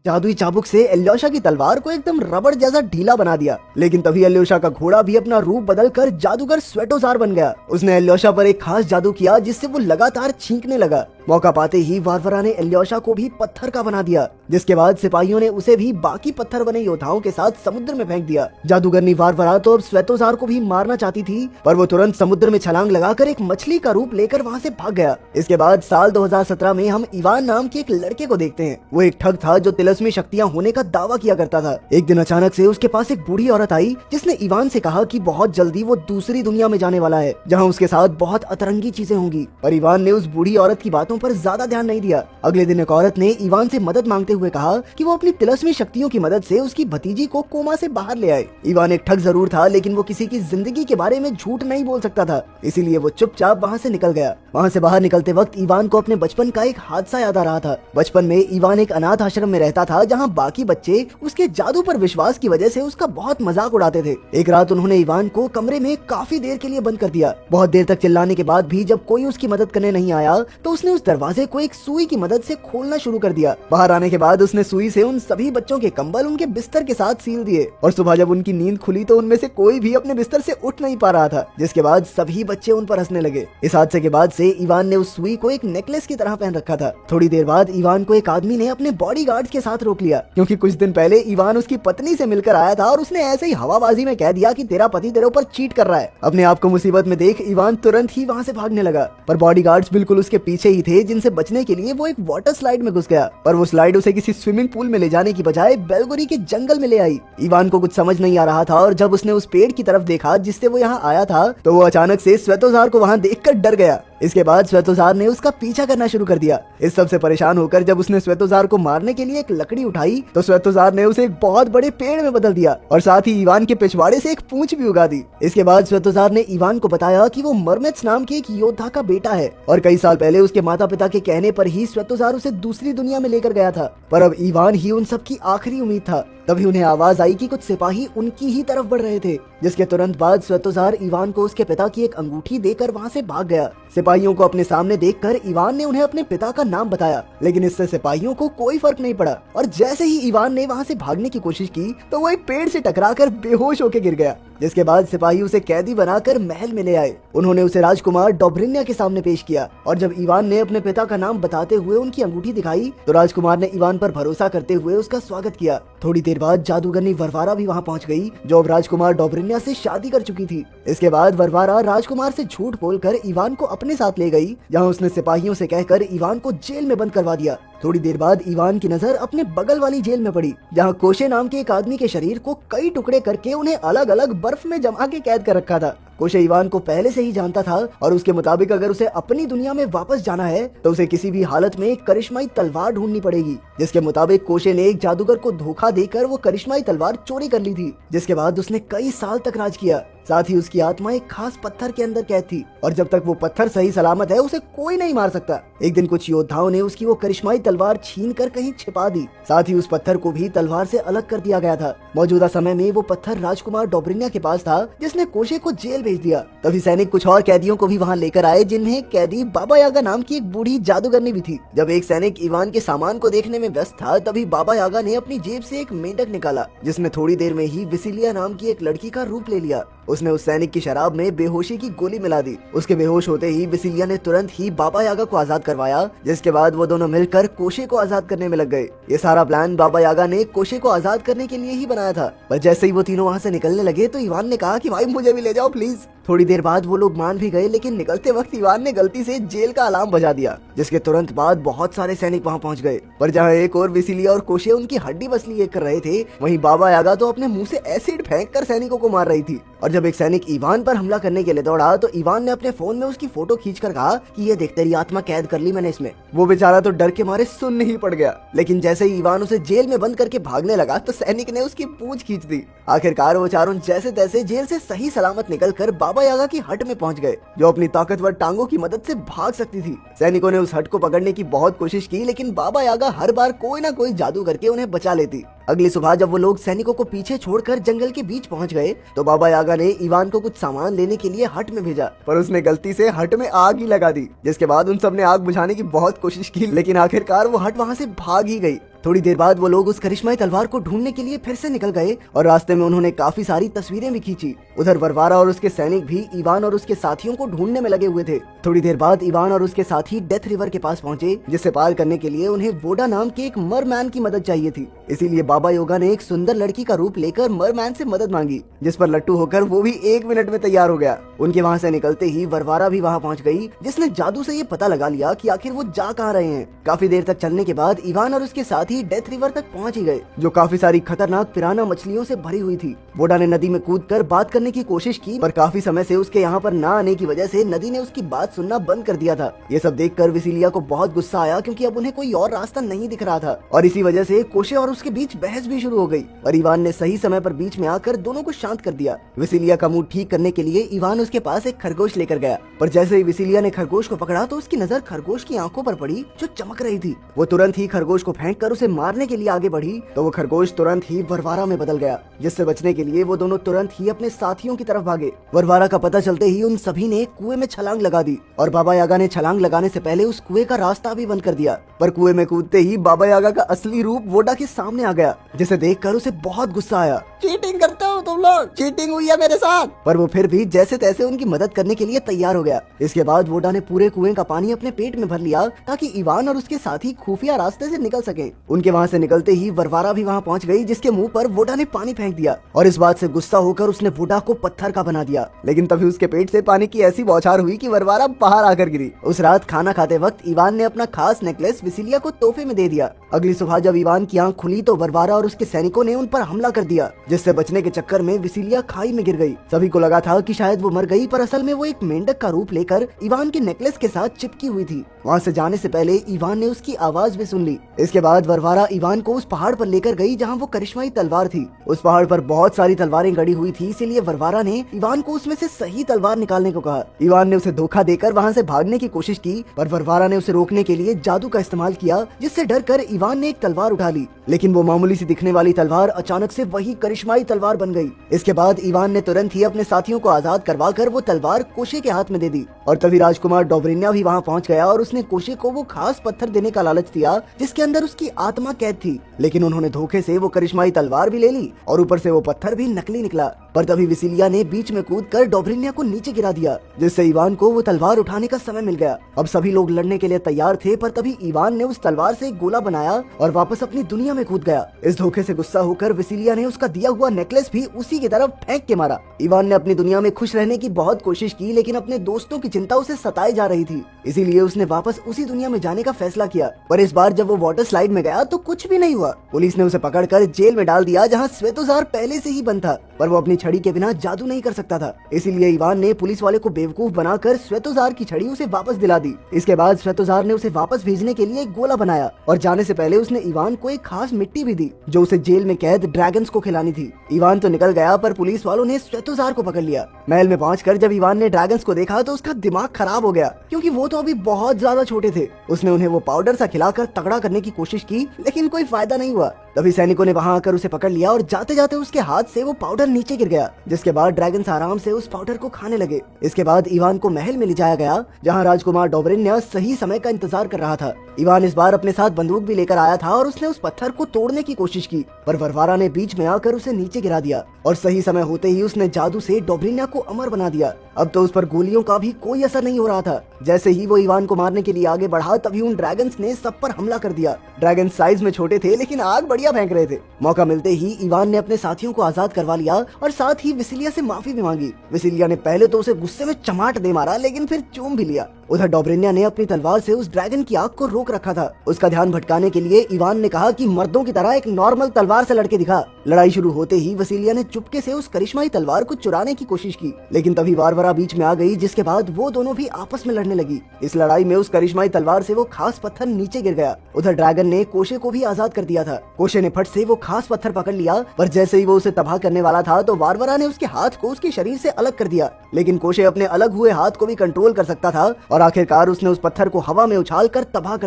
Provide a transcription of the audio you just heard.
जादुई चाबुक से एल्योशा की तलवार को एकदम रबड़ जैसा ढीला बना दिया। लेकिन तभी एल्योशा का घोड़ा भी अपना रूप बदलकर जादूगर स्वेटोजार बन गया। उसने एल्योशा पर एक खास जादू किया जिससे वो लगातार छींकने लगा। मौका पाते ही वारवरा ने एल्योशा को भी पत्थर का बना दिया, जिसके बाद सिपाहियों ने उसे भी बाकी पत्थर बने योद्धाओं के साथ समुद्र में फेंक दिया। जादूगरनी वारवरा तो अब स्वेतोजार को भी मारना चाहती थी, पर वो तुरंत समुद्र में छलांग लगाकर एक मछली का रूप लेकर वहाँ से भाग गया। इसके बाद साल 2017 में हम इवान नाम के एक लड़के को देखते हैं। वो एक ठग था जो तिलस्मी शक्तियाँ होने का दावा किया करता था। एक दिन अचानक से उसके पास एक बूढ़ी औरत आई जिसने इवान से कहा कि बहुत जल्दी वो दूसरी दुनिया में जाने वाला है, जहाँ उसके साथ बहुत अतरंगी चीजें होंगी। पर इवान ने उस बूढ़ी औरत की बातों पर ज्यादा ध्यान नहीं दिया। अगले दिन एक औरत ने इवान से मदद मांगते हुए कहा कि वो अपनी तिलस्मी शक्तियों की मदद से उसकी भतीजी को कोमा से बाहर ले आए। इवान एक ठग जरूर था, लेकिन वो किसी की जिंदगी के बारे में झूठ नहीं बोल सकता था, इसीलिए वो चुपचाप वहाँ से निकल गया। वहाँ से बाहर निकलते वक्त इवान को अपने बचपन का एक हादसा याद आ रहा था। बचपन में इवान एक अनाथ आश्रम में रहता था, जहाँ बाकी बच्चे उसके जादू पर विश्वास की वजह से उसका बहुत मजाक उड़ाते थे। एक रात उन्होंने इवान को कमरे में काफी देर के लिए बंद कर दिया। बहुत देर तक चिल्लाने के बाद भी जब कोई उसकी मदद करने नहीं आया, तो उसने उस दरवाजे को एक सुई की मदद से खोलना शुरू कर दिया। बाहर आने के बाद उसने सुई से उन सभी बच्चों के कंबल उनके बिस्तर के साथ सील दिए, और सुबह जब उनकी नींद खुली तो उनमें से कोई भी अपने बिस्तर से उठ नहीं पा रहा था, जिसके बाद सभी बच्चे उन पर हंसने लगे। इस हादसे के बाद से इवान ने उस सुई को एक नेकलेस की तरह पहन रखा था। थोड़ी देर बाद इवान को एक आदमी ने अपने बॉडीगार्ड्स के साथ रोक लिया, क्योंकि कुछ दिन पहले इवान उसकी पत्नी से मिलकर आया था और उसने ऐसे ही हवाबाजी में कह दिया कि तेरा पति तेरे ऊपर चीट कर रहा है। अपने आप को मुसीबत में देख इवान तुरंत ही वहाँ से भागने लगा, पर बॉडीगार्ड्स बिल्कुल उसके पीछे ही थे, जिनसे बचने के लिए वो एक वाटर स्लाइड में घुस गया। पर वो स्लाइड उसे किसी स्विमिंग पूल में ले जाने की बजाय बेलगोरी के जंगल में ले आई। इवान को कुछ समझ नहीं आ रहा था, और जब उसने उस पेड़ की तरफ देखा जिससे वो यहाँ आया था, तो वो अचानक से स्वेतोजार को वहाँ देखकर डर गया। इसके बाद स्वेतोजार ने उसका पीछा करना शुरू कर दिया। इस सब से परेशान होकर जब उसने स्वेतोजार को मारने के लिए एक लकड़ी उठाई, तो स्वेतोजार ने उसे एक बहुत बड़े पेड़ में बदल दिया, और साथ ही इवान के पिछवाड़े से एक पूंछ भी उगा दी। इसके बाद स्वेतोजार ने इवान को बताया कि वो मरमेत्स नाम के एक योद्धा का बेटा है, और कई साल पहले उसके माता पिता के कहने पर ही स्वेतोजार उसे दूसरी दुनिया में लेकर गया था। पर अब इवान ही उन सब की आखिरी उम्मीद था। तभी उन्हें आवाज आई कि कुछ सिपाही उनकी ही तरफ बढ़ रहे थे, जिसके तुरंत बाद स्वेतोजार इवान को उसके पिता की एक अंगूठी देकर वहाँ से भाग गया। सिपाहियों को अपने सामने देखकर इवान ने उन्हें अपने पिता का नाम बताया, लेकिन इससे सिपाहियों को कोई फर्क नहीं पड़ा, और जैसे ही इवान ने वहाँ से भागने की कोशिश की तो वो एक पेड़ से टकराकर बेहोश होकर गिर गया। जिसके बाद सिपाही उसे कैदी बनाकर महल में ले आए। उन्होंने उसे राजकुमार डोब्रिन्या के सामने पेश किया, और जब इवान ने अपने पिता का नाम बताते हुए उनकी अंगूठी दिखाई, तो राजकुमार ने इवान पर भरोसा करते हुए उसका स्वागत किया। थोड़ी देर बाद जादूगरनी वरवारा भी वहाँ पहुँच गई, जो अब राजकुमार डोब्रिन्या से शादी कर चुकी थी। इसके बाद वरवारा राजकुमार से झूठ बोलकर इवान को अपने साथ ले गई, जहाँ उसने सिपाहियों से कहकर इवान को जेल में बंद करवा दिया। थोड़ी देर बाद इवान की नजर अपने बगल वाली जेल में पड़ी, जहाँ कोशे नाम के एक आदमी के शरीर को कई टुकड़े करके उन्हें अलग अलग बर्फ में जमा के कैद कर रखा था। कोशे इवान को पहले से ही जानता था, और उसके मुताबिक अगर उसे अपनी दुनिया में वापस जाना है तो उसे किसी भी हालत में एक करिश्माई तलवार ढूंढनी पड़ेगी। जिसके मुताबिक कोशे ने एक जादूगर को धोखा देकर वो करिश्माई तलवार चोरी कर ली थी, जिसके बाद उसने कई साल तक राज किया। साथ ही उसकी आत्मा एक खास पत्थर के अंदर कैद थी, और जब तक वो पत्थर सही सलामत है उसे कोई नहीं मार सकता। एक दिन कुछ योद्धाओं ने उसकी वो करिश्माई तलवार छीन कर कहीं छिपा दी। साथ ही उस पत्थर को भी तलवार से अलग कर दिया गया था। मौजूदा समय में वो पत्थर राजकुमार डोब्रिन्या के पास था, जिसने कोशे को जेल भेज दिया। तभी सैनिक कुछ और कैदियों को भी वहाँ लेकर आए, जिनमें कैदी बाबा यागा नाम की एक बूढ़ी जादूगरनी भी थी। जब एक सैनिक इवान के सामान को देखने में व्यस्त था, तभी बाबा यागा ने अपनी जेब से एक मेंढक निकाला, जिसने थोड़ी देर में ही विसिलिया नाम की एक लड़की का रूप ले लिया। उसने उस सैनिक की शराब में बेहोशी की गोली मिला दी। उसके बेहोश होते ही विसिलिया ने तुरंत ही बाबा यागा को आजाद करवाया, जिसके बाद वो दोनों मिलकर कोशे को आजाद करने में लग गए। ये सारा प्लान बाबा यागा ने कोशे को आजाद करने के लिए ही बनाया था। पर जैसे ही वो तीनों वहाँ से निकलने लगे, तो इवान ने कहा कि भाई मुझे भी ले जाओ प्लीज। थोड़ी देर बाद वो लोग मान भी गए, लेकिन निकलते वक्त इवान ने गलती से जेल का अलार्म बजा दिया, जिसके तुरंत बाद बहुत सारे सैनिक वहाँ पहुँच गए। पर जहाँ एक और विसिलिया और कोशे उनकी हड्डी बसली कर रहे थे, वहीं बाबा यागा तो अपने मुंह से एसिड फेंक कर सैनिकों को मार रही थी। और जब एक सैनिक इवान पर हमला करने के लिए दौड़ा, तो इवान ने अपने फोन में उसकी फोटो खींचकर कहा कि ये देख तेरी आत्मा कैद कर ली मैंने इसमें। वो बेचारा तो डर के मारे सुन ही पड़ गया, लेकिन जैसे ही इवान उसे जेल में बंद करके भागने लगा, तो सैनिक ने उसकी पूंछ खींच दी। आखिरकार वो चारों जैसे तैसे जेल से सही सलामत निकलकर बाबा यागा की हट में पहुंच गए, जो अपनी ताकतवर टांगों की मदद से भाग सकती थी। सैनिकों ने उस हट को पकड़ने की बहुत कोशिश की, लेकिन बाबा यागा हर बार कोई ना कोई जादू करके उन्हें बचा लेती। अगली सुबह जब वो लोग सैनिकों को पीछे छोड़कर जंगल के बीच पहुंच गए, तो बाबा यागा ने इवान को कुछ सामान लेने के लिए हट में भेजा, पर उसने गलती से हट में आग ही लगा दी। जिसके बाद उन सब ने आग बुझाने की बहुत कोशिश की, लेकिन आखिरकार वो हट वहाँ से भाग ही गई। थोड़ी देर बाद वो लोग उस करिश्माई तलवार को ढूंढने के लिए फिर से निकल गए और रास्ते में उन्होंने काफी सारी तस्वीरें भी खींची। उधर वरवारा और उसके सैनिक भी इवान और उसके साथियों को ढूंढने में लगे हुए थे। थोड़ी देर बाद इवान और उसके साथी डेथ रिवर के पास पहुंचे, जिसे पार करने के लिए उन्हें वोडा नाम के एक मरमैन की मदद चाहिए थी। इसीलिए बाबा योगा ने एक सुंदर लड़की का रूप लेकर मरमैन से मदद मांगी, जिस पर लट्टू होकर वो भी 1 मिनट में तैयार हो गया। उनके वहाँ से निकलते ही वरवारा भी वहाँ पहुँच गई, जिसने जादू से ये पता लगा लिया कि आखिर वो जा कहाँ रहे हैं। काफी देर तक चलने के बाद इवान और उसके साथी डेथ रिवर तक पहुँच ही गए, जो काफी सारी खतरनाक पिराना मछलियों से भरी हुई थी। वोडा ने नदी में कूदकर बात करने की कोशिश की, पर काफी समय से उसके यहाँ पर ना आने की वजह से नदी ने उसकी बात सुनना बंद कर दिया था। ये सब देखकर विसिलिया को बहुत गुस्सा आया, क्योंकि अब उन्हें कोई और रास्ता नहीं दिख रहा था और इसी वजह से कोशे और उसके बीच बहस भी शुरू हो गई। और इवान ने सही समय पर बीच में आकर दोनों को शांत कर दिया। विसिलिया का मूड ठीक करने के लिए इवान उसके पास एक खरगोश लेकर गया, पर जैसे ही विसिलिया ने खरगोश को पकड़ा तो उसकी नजर खरगोश की आंखों पर पड़ी, जो चमक रही थी। वो तुरंत ही खरगोश को फेंक कर उसे मारने के लिए आगे बढ़ी, तो वो खरगोश तुरंत ही वरवारा में बदल गया, जिससे बचने के लिए वो दोनों तुरंत ही अपने साथियों की तरफ भागे। वरवारा का पता चलते ही उन सभी ने कुएं में छलांग लगा दी और बाबा यागा ने छलांग लगाने से पहले उस कुएं का रास्ता भी बंद कर दिया। पर कुएं में कूदते ही बाबा यागा का असली रूप वोडा के सामने आ गया, जिसे देखकर उसे बहुत गुस्सा आया। चीटिंग करते हो तुम लोग, चीटिंग हुई है मेरे साथ। पर वो फिर भी जैसे तैसे उनकी मदद करने के लिए तैयार हो गया। इसके बाद वोडा ने पूरे कुएं का पानी अपने पेट में भर लिया, ताकि इवान और उसके साथी खुफिया रास्ते से निकल सके। उनके वहाँ से निकलते ही वरवारा भी वहाँ पहुँच गई, जिसके मुंह पर वोडा ने पानी फेंक दिया और इस बात से गुस्सा होकर उसने वोडा को पत्थर का बना दिया। लेकिन तभी उसके पेट से पानी की ऐसी बौछार हुई कि वरवारा बाहर आकर गिरी। उस रात खाना खाते वक्त इवान ने अपना खास नेकलेस विसिलिया को तोहफे में दे दिया। अगली सुबह जब इवान की आंख खुली तो वरवारा और उसके सैनिकों ने उन पर हमला कर दिया, जिससे बचने के चक्कर में विसिलिया खाई में गिर गई। सभी को लगा था कि शायद वो मर गई, पर असल में वो एक मेंढक का रूप लेकर इवान के नेकलेस के साथ चिपकी हुई थी। वहाँ से जाने से पहले इवान ने उसकी आवाज भी सुन ली। इसके बाद वरवारा इवान को उस पहाड़ पर लेकर गई, जहाँ वो करिश्माई तलवार थी। उस पहाड़ पर बहुत सारी तलवारें गड़ी हुई थी, इसीलिए वरवारा ने इवान को उसमें से सही तलवार निकालने को कहा। इवान ने उसे धोखा देकर वहाँ से भागने की कोशिश की, पर वरवारा ने उसे रोकने के लिए जादू का इस्तेमाल किया, जिससे डरकर इवान ने एक तलवार उठा ली। लेकिन वो मामूली सी दिखने वाली तलवार अचानक से वही करिश्माई तलवार बन गई। इसके बाद इवान ने तुरंत ही अपने साथियों को आजाद करवाकर वो तलवार कोशे के हाथ में दे दी। और तभी राजकुमार डोब्रिन्या भी वहाँ पहुँच गया और उसने कोशे को वो खास पत्थर देने का लालच दिया, जिसके अंदर उसकी आत्मा कैद थी। लेकिन उन्होंने धोखे से वो करिश्माई तलवार भी ले ली और ऊपर से वो पत्थर भी नकली निकला। पर तभी विसिलिया ने बीच में कूदकर डोब्रिन्या को नीचे गिरा दिया, जिससे इवान को वो तलवार उठाने का समय मिल गया। अब सभी लोग लड़ने के लिए तैयार थे, पर तभी इवान ने उस तलवार से एक गोला बनाया और वापस अपनी दुनिया में कूद गया। इस धोखे से गुस्सा होकर विसिलिया ने उसका दिया हुआ नेकलेस भी उसी की तरफ फेंक के मारा। इवान ने अपनी दुनिया में खुश रहने की बहुत कोशिश की, लेकिन अपने दोस्तों की चिंता उसे सताई जा रही थी, इसीलिए उसने वापस उसी दुनिया में जाने का फैसला किया। पर इस बार जब वो वाटर स्लाइड में गया तो कुछ भी नहीं हुआ। पुलिस ने उसे पकड़कर जेल में डाल दिया, जहाँ स्वेतोजार पहले से ही बंद था, पर वो अपनी छड़ी के बिना जादू नहीं कर सकता था। इसीलिए इवान ने पुलिस वाले को बेवकूफ बनाकर स्वेतोजार की छड़ी उसे वापस दिला दी। इसके बाद स्वेतोजार ने उसे वापस भेजने के लिए एक गोला बनाया और जाने से पहले उसने इवान को एक खास मिट्टी भी दी, जो उसे जेल में कैद ड्रैगन्स को खिलानी थी। इवान तो निकल गया, पर पुलिस वालों ने स्वेतोजार को पकड़ लिया। महल में पहुंचकर जब इवान ने ड्रैगन्स को देखा तो उसका दिमाग खराब हो गया, क्योंकि वो तो अभी बहुत ज्यादा छोटे थे। उसने उन्हें वो पाउडर सा खिलाकर तगड़ा करने की कोशिश की, लेकिन कोई फायदा नहीं हुआ। तभी सैनिकों ने वहां आकर उसे पकड़ लिया और जाते जाते उसके हाथ से वो पाउडर नीचे गिर गया, जिसके बाद ड्रैगन्स आराम से उस पाउडर को खाने लगे। इसके बाद इवान को महल में ले जाया गया, जहां राजकुमार डोब्रिन्या सही समय का इंतजार कर रहा था। इवान इस बार अपने साथ बंदूक भी लेकर आया था और उसने उस पत्थर को तोड़ने की कोशिश की, पर वरवारा ने बीच में आकर उसे नीचे गिरा दिया और सही समय होते ही उसने जादू से डोब्रिन्या को अमर बना दिया। अब तो उस पर गोलियों का भी कोई असर नहीं हो रहा था। जैसे ही वो इवान को मारने के लिए आगे बढ़ा, तभी उन ड्रैगन्स ने सब पर हमला कर दिया। ड्रैगन साइज में छोटे थे, लेकिन आग बढ़िया फेंक रहे थे। मौका मिलते ही इवान ने अपने साथियों को आजाद करवा लिया और साथ ही विसिलिया से माफी भी मांगी। विसिलिया ने पहले तो उसे गुस्से में चमाट दे मारा, लेकिन फिर चूम भी लिया। उधर डोब्रिन्या ने अपनी तलवार से उस ड्रैगन की आग को रोक रखा था। उसका ध्यान भटकाने के लिए इवान ने कहा कि मर्दों की तरह एक नॉर्मल तलवार से लड़के दिखा। लड़ाई शुरू होते ही विसिलिया ने चुपके से उस करिश्माई तलवार को चुराने की कोशिश की, लेकिन तभी वारवरा बीच में आ गई, जिसके बाद वो दोनों भी आपस में लड़ने लगी। इस लड़ाई में उस करिश्माई तलवार से वो खास पत्थर नीचे गिर गया। उधर ड्रैगन ने कोशे को भी आजाद कर दिया था। कोशे ने फट से वो खास पत्थर पकड़ लिया, पर जैसे ही वो उसे तबाह करने वाला था तो वारवरा ने उसके हाथ को उसके शरीर से अलग कर दिया। लेकिन कोशे अपने अलग हुए हाथ को भी कंट्रोल कर सकता था और आखिरकार उसने उस पत्थर को हवा में उछाल कर तबाह कर